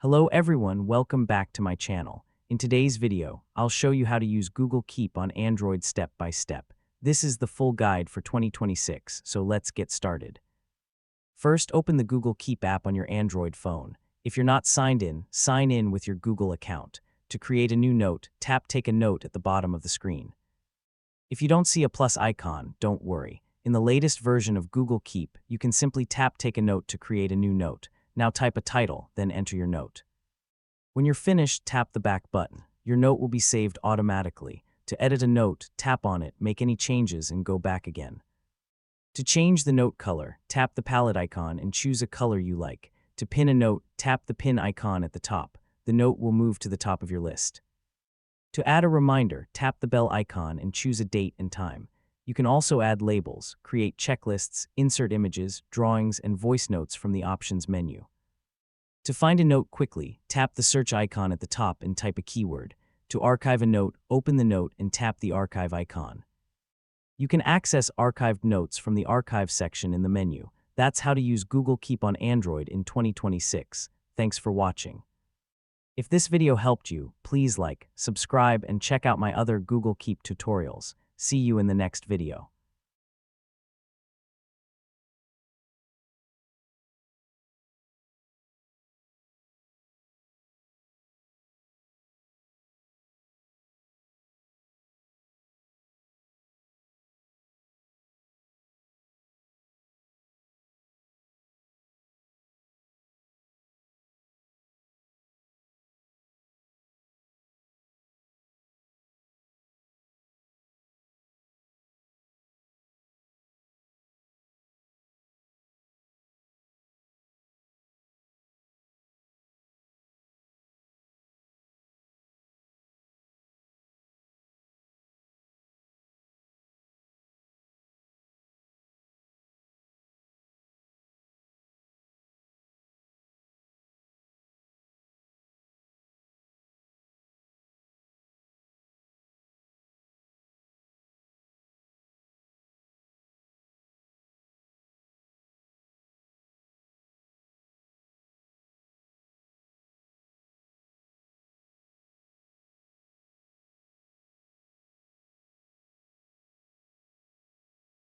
Hello everyone, welcome back to my channel. In today's video, I'll show you how to use Google Keep on Android step by step. This is the full guide for 2026, so let's get started. First, open the Google Keep app on your Android phone. If you're not signed in, sign in with your Google account. To create a new note, tap Take a Note at the bottom of the screen. If you don't see a plus icon, don't worry. In the latest version of Google Keep, you can simply tap Take a Note to create a new note. Now type a title, then enter your note. When you're finished, tap the back button. Your note will be saved automatically. To edit a note, tap on it, make any changes, and go back again. To change the note color, tap the palette icon and choose a color you like. To pin a note, tap the pin icon at the top. The note will move to the top of your list. To add a reminder, tap the bell icon and choose a date and time. You can also add labels, create checklists, insert images, drawings, and voice notes from the Options menu. To find a note quickly, tap the search icon at the top and type a keyword. To archive a note, open the note and tap the archive icon. You can access archived notes from the Archive section in the menu. That's how to use Google Keep on Android in 2026. Thanks for watching. If this video helped you, please like, subscribe, and check out my other Google Keep tutorials. See you in the next video.